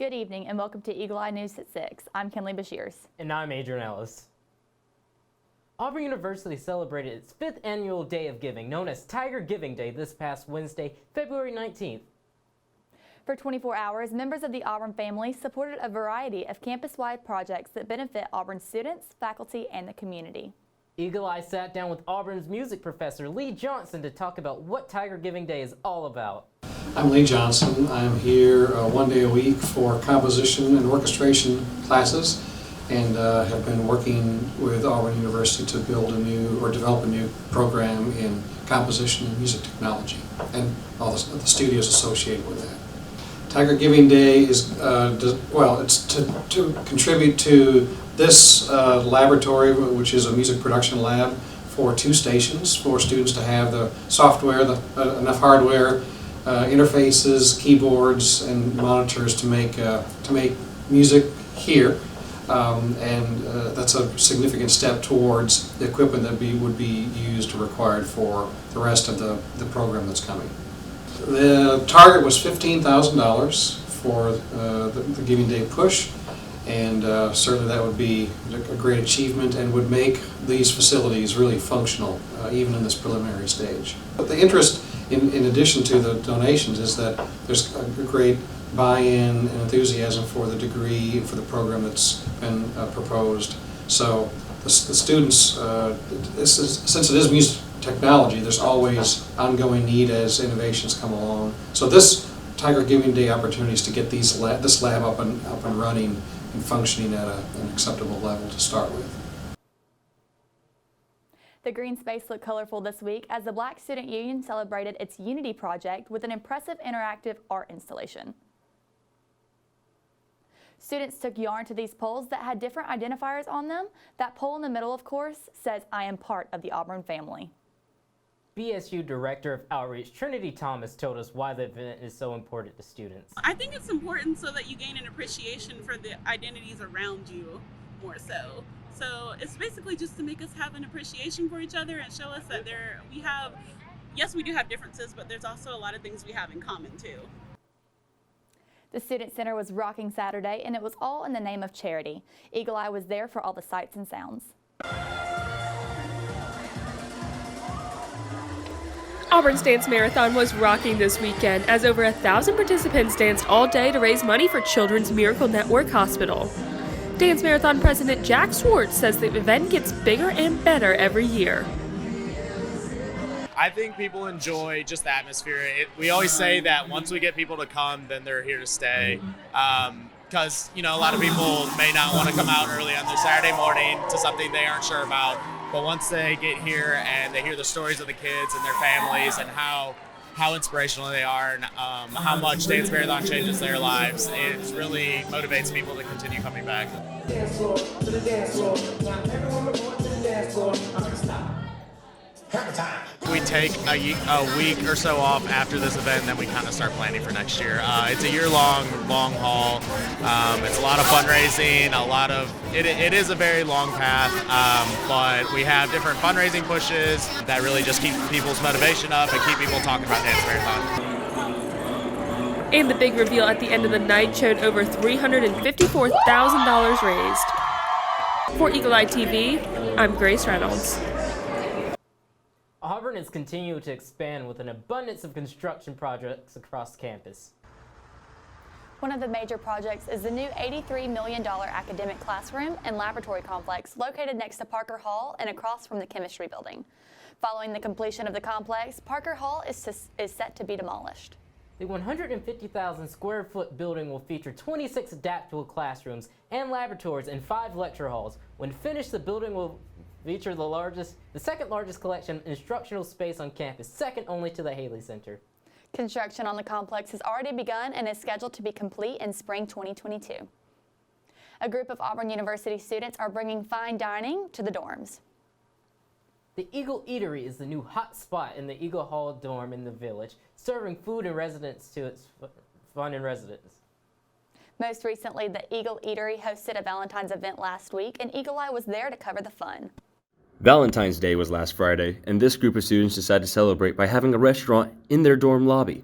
Good evening and welcome to Eagle Eye News at 6. I'm Kenley Bashirs. And I'm Adrian Ellis. Auburn University celebrated its 5th annual Day of Giving, known as Tiger Giving Day, this past Wednesday, February 19th. For 24 hours, members of the Auburn family supported a variety of campus-wide projects that benefit Auburn students, faculty, and the community. Eagle Eye sat down with Auburn's music professor, Lee Johnson, to talk about what Tiger Giving Day is all about. I'm Lee Johnson. I'm here one day a week for composition and orchestration classes, and have been working with Auburn University to build develop a new program in composition and music technology, and all the studios associated with that. Tiger Giving Day is it's to contribute to this laboratory, which is a music production lab for 2 stations, for students to have the software, enough hardware, interfaces, keyboards, and monitors to make music here, and that's a significant step towards the equipment that would be used or required for the rest of the program that's coming. The target was $15,000 for the Giving Day push, and certainly that would be a great achievement and would make these facilities really functional, even in this preliminary stage. But the interest, in addition to the donations, is that there's a great buy-in and enthusiasm for the degree and for the program that's been proposed. So the students, since it is music technology, there's always ongoing need as innovations come along. So this Tiger Giving Day opportunity is to get this lab up and running and functioning at an acceptable level to start with. The green space looked colorful this week as the Black Student Union celebrated its Unity project with an impressive interactive art installation. Students took yarn to these poles that had different identifiers on them. That pole in the middle, of course, says, "I am part of the Auburn family." BSU Director of Outreach Trinity Thomas told us why the event is so important to students. I think it's important so that you gain an appreciation for the identities around you more so. So it's basically just to make us have an appreciation for each other and show us that we do have differences, but there's also a lot of things we have in common too. The Student Center was rocking Saturday, and it was all in the name of charity. Eagle Eye was there for all the sights and sounds. Auburn's Dance Marathon was rocking this weekend as over 1,000 participants danced all day to raise money for Children's Miracle Network Hospital. Dance Marathon President Jack Swartz says the event gets bigger and better every year. I think people enjoy just the atmosphere. We always say that once we get people to come, then they're here to stay. Because, a lot of people may not want to come out early on their Saturday morning to something they aren't sure about. But once they get here and they hear the stories of the kids and their families and how inspirational they are and how much Dance Marathon changes their lives, it really motivates people to continue coming back. We take a week or so off after this event, and then we kind of start planning for next year. It's a year-long, long haul. It's a lot of fundraising, it is a very long path, but we have different fundraising pushes that really just keep people's motivation up and keep people talking about Dance Marathon. And the big reveal at the end of the night showed over $354,000 raised. For Eagle Eye TV, I'm Grace Reynolds. Auburn is continuing to expand with an abundance of construction projects across campus. One of the major projects is the new $83 million academic classroom and laboratory complex located next to Parker Hall and across from the chemistry building. Following the completion of the complex, Parker Hall is set to be demolished. The 150,000 square foot building will feature 26 adaptable classrooms and laboratories and 5 lecture halls. When finished, the building will feature the second largest collection of instructional space on campus, second only to the Haley Center. Construction on the complex has already begun and is scheduled to be complete in spring 2022. A group of Auburn University students are bringing fine dining to the dorms. The Eagle Eatery is the new hot spot in the Eagle Hall dorm in the village, serving food and residents to its fun and residents. Most recently, the Eagle Eatery hosted a Valentine's event last week, and Eagle Eye was there to cover the fun. Valentine's Day was last Friday, and this group of students decided to celebrate by having a restaurant in their dorm lobby.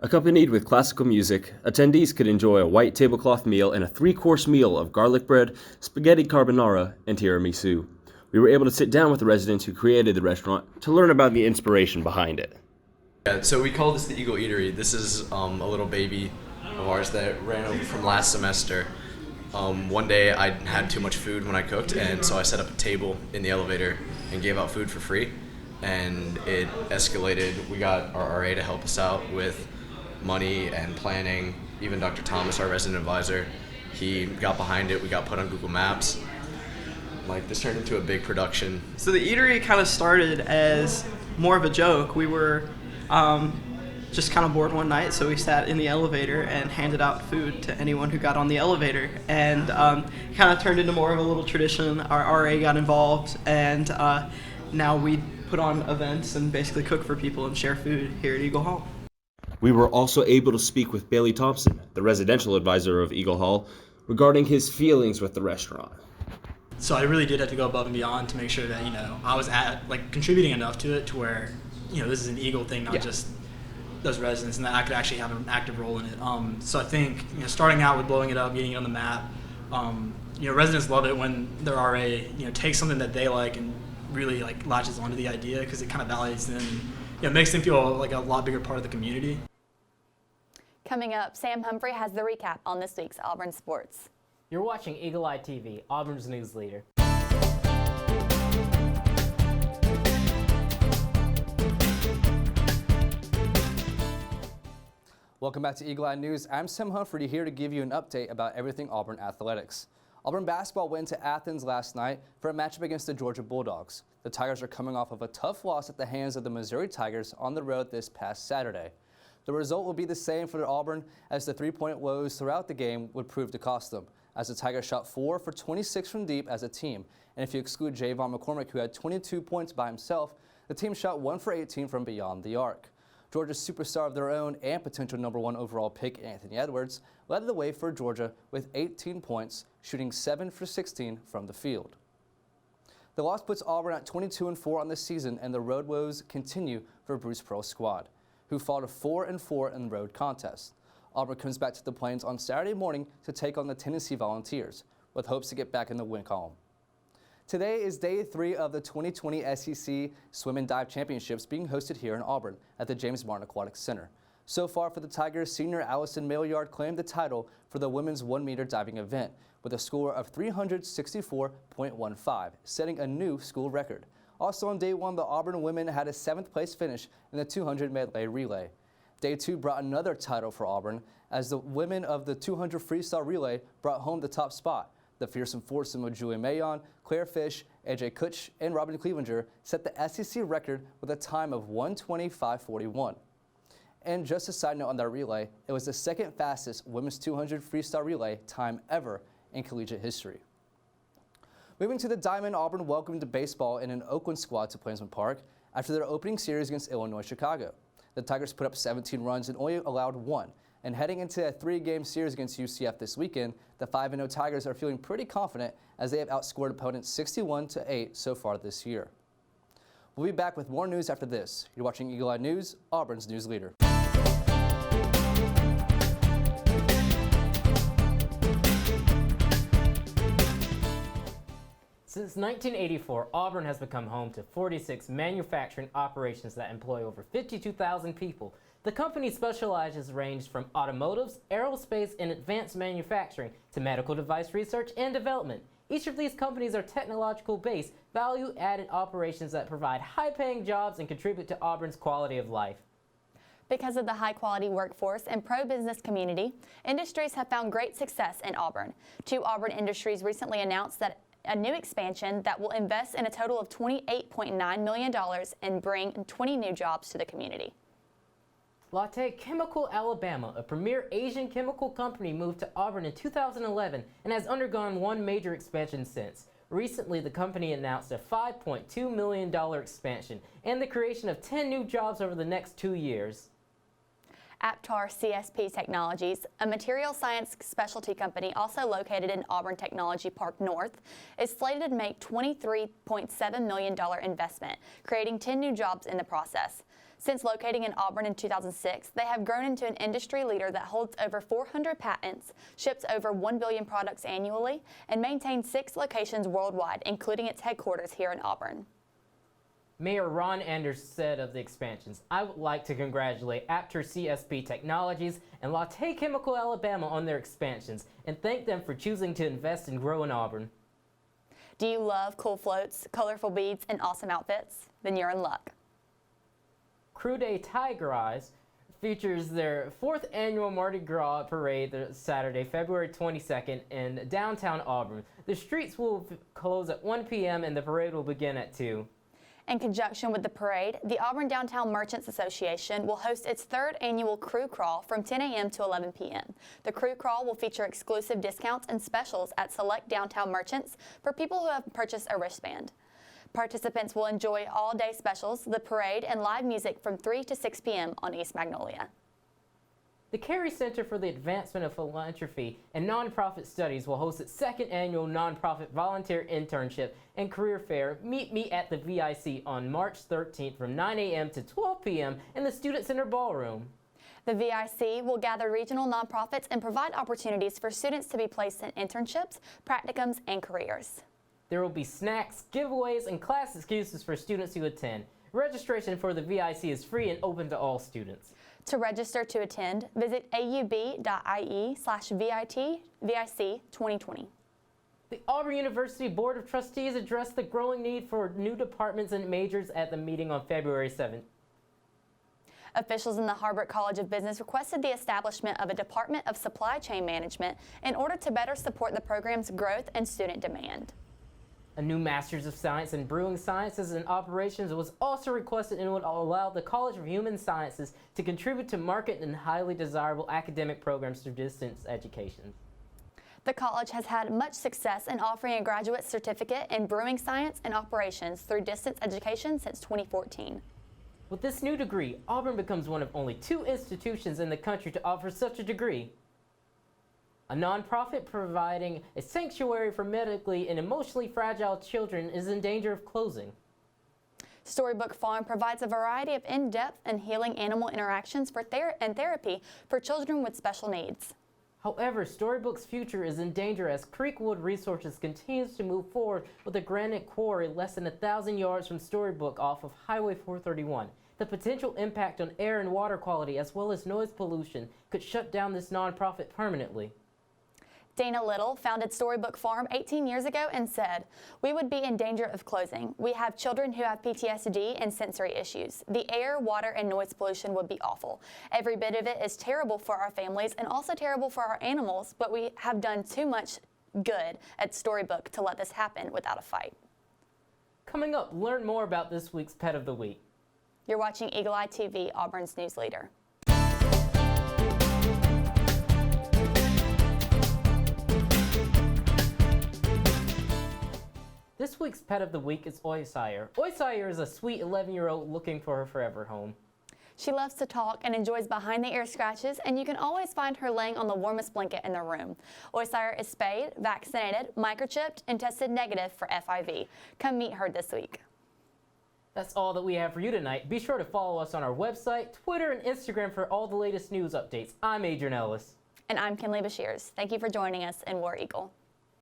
Accompanied with classical music, attendees could enjoy a white tablecloth meal and a 3-course meal of garlic bread, spaghetti carbonara, and tiramisu. We were able to sit down with the residents who created the restaurant to learn about the inspiration behind it. Yeah, so we call this the Eagle Eatery. This is a little baby of ours that ran over from last semester. One day I had too much food when I cooked, and so I set up a table in the elevator and gave out food for free. And it escalated. We got our RA to help us out with money and planning. Even Dr. Thomas, our resident advisor, he got behind it. We got put on Google Maps. Like, this turned into a big production. So the eatery kind of started as more of a joke. We were just kind of bored one night, so we sat in the elevator and handed out food to anyone who got on the elevator. And it kind of turned into more of a little tradition. Our RA got involved, and now we put on events and basically cook for people and share food here at Eagle Hall. We were also able to speak with Bailey Thompson, the residential advisor of Eagle Hall, regarding his feelings with the restaurant. So I really did have to go above and beyond to make sure that, I was contributing enough to it to where, this is an Eagle thing, not just those residents, and that I could actually have an active role in it. So I think, starting out with blowing it up, getting it on the map, residents love it when their RA, takes something that they like and really latches onto the idea, because it kind of validates them, makes them feel like a lot bigger part of the community. Coming up, Sam Humphrey has the recap on this week's Auburn sports. You're watching Eagle Eye TV, Auburn's news leader. Welcome back to Eagle Eye News. I'm Sam Humphrey here to give you an update about everything Auburn athletics. Auburn basketball went to Athens last night for a matchup against the Georgia Bulldogs. The Tigers are coming off of a tough loss at the hands of the Missouri Tigers on the road this past Saturday. The result will be the same for Auburn, as the three-point woes throughout the game would prove to cost them, as the Tigers shot 4 for 26 from deep as a team. And if you exclude Javon McCormick, who had 22 points by himself, the team shot 1 for 18 from beyond the arc. Georgia's superstar of their own and potential #1 overall pick, Anthony Edwards, led the way for Georgia with 18 points, shooting 7 for 16 from the field. The loss puts Auburn at 22-4 on the season, and the road woes continue for Bruce Pearl's squad, who fall to 4-4 in the road contest. Auburn comes back to the Plains on Saturday morning to take on the Tennessee Volunteers, with hopes to get back in the win column. Today is day 3 of the 2020 SEC Swim and Dive Championships being hosted here in Auburn at the James Martin Aquatic Center. So far for the Tigers, senior Allison Maillard claimed the title for the women's 1-meter diving event with a score of 364.15, setting a new school record. Also on day 1, the Auburn women had a 7th place finish in the 200 medley relay. Day 2 brought another title for Auburn, as the women of the 200 freestyle relay brought home the top spot. The fearsome foursome of Julie Mayon, Claire Fish, AJ Kutch, and Robin Clevenger set the SEC record with a time of 1:25.41. And just a side note on that relay, it was the second fastest women's 200 freestyle relay time ever in collegiate history. Moving to the Diamond, Auburn welcomed baseball in an Oakland squad to Plainsman Park after their opening series against Illinois Chicago. The Tigers put up 17 runs and only allowed 1. And heading into a 3-game series against UCF this weekend, the 5-0 Tigers are feeling pretty confident as they have outscored opponents 61-8 so far this year. We'll be back with more news after this. You're watching Eagle Eye News, Auburn's news leader. Since 1984, Auburn has become home to 46 manufacturing operations that employ over 52,000 people. The company specializes ranged from automotives, aerospace, and advanced manufacturing to medical device research and development. Each of these companies are technological-based, value-added operations that provide high-paying jobs and contribute to Auburn's quality of life. Because of the high-quality workforce and pro-business community, industries have found great success in Auburn. 2 Auburn industries recently announced that a new expansion that will invest in a total of $28.9 million and bring 20 new jobs to the community. Latte Chemical Alabama, a premier Asian chemical company, moved to Auburn in 2011 and has undergone one major expansion since. Recently, the company announced a $5.2 million expansion and the creation of 10 new jobs over the next 2 years. Aptar CSP Technologies, a material science specialty company also located in Auburn Technology Park North, is slated to make $23.7 million investment, creating 10 new jobs in the process. Since locating in Auburn in 2006, they have grown into an industry leader that holds over 400 patents, ships over 1 billion products annually, and maintains 6 locations worldwide, including its headquarters here in Auburn. Mayor Ron Anders said of the expansions, "I would like to congratulate Apter CSP Technologies and Latte Chemical Alabama on their expansions and thank them for choosing to invest and grow in Auburn." Do you love cool floats, colorful beads, and awesome outfits? Then you're in luck. Crew Day Tiger Eyes features their 4th annual Mardi Gras parade this Saturday, February 22nd in downtown Auburn. The streets will close at 1 p.m. and the parade will begin at 2. In conjunction with the parade, the Auburn Downtown Merchants Association will host its 3rd annual Crew Crawl from 10 a.m. to 11 p.m. The Crew Crawl will feature exclusive discounts and specials at select downtown merchants for people who have purchased a wristband. Participants will enjoy all-day specials, the parade, and live music from 3 to 6 p.m. on East Magnolia. The Carey Center for the Advancement of Philanthropy and Nonprofit Studies will host its 2nd annual Nonprofit Volunteer Internship and Career Fair, Meet Me at the VIC, on March 13th from 9 a.m. to 12 p.m. in the Student Center Ballroom. The VIC will gather regional nonprofits and provide opportunities for students to be placed in internships, practicums, and careers. There will be snacks, giveaways, and class excuses for students who attend. Registration for the VIC is free and open to all students. To register to attend, visit aub.ie/VIC 2020. The Auburn University Board of Trustees addressed the growing need for new departments and majors at the meeting on February 7th. Officials in the Harbert College of Business requested the establishment of a Department of Supply Chain Management in order to better support the program's growth and student demand. A new Master's of Science in Brewing Sciences and Operations was also requested and would allow the College of Human Sciences to contribute to market and highly desirable academic programs through distance education. The college has had much success in offering a graduate certificate in brewing science and operations through distance education since 2014. With this new degree, Auburn becomes one of only 2 institutions in the country to offer such a degree. A nonprofit providing a sanctuary for medically and emotionally fragile children is in danger of closing. Storybook Farm provides a variety of in-depth and healing animal interactions and therapy for children with special needs. However, Storybook's future is in danger as Creekwood Resources continues to move forward with a granite quarry less than 1,000 yards from Storybook off of Highway 431. The potential impact on air and water quality as well as noise pollution could shut down this nonprofit permanently. Dana Little founded Storybook Farm 18 years ago and said, "We would be in danger of closing. We have children who have PTSD and sensory issues. The air, water, and noise pollution would be awful. Every bit of it is terrible for our families and also terrible for our animals, but we have done too much good at Storybook to let this happen without a fight." Coming up, learn more about this week's Pet of the Week. You're watching Eagle Eye TV, Auburn's news leader. This week's Pet of the Week is Oysire. Oysire is a sweet 11-year-old looking for her forever home. She loves to talk and enjoys behind-the-ear scratches, and you can always find her laying on the warmest blanket in the room. Oysire is spayed, vaccinated, microchipped, and tested negative for FIV. Come meet her this week. That's all that we have for you tonight. Be sure to follow us on our website, Twitter, and Instagram for all the latest news updates. I'm Adrian Ellis. And I'm Kinley Bashirs. Thank you for joining us in War Eagle.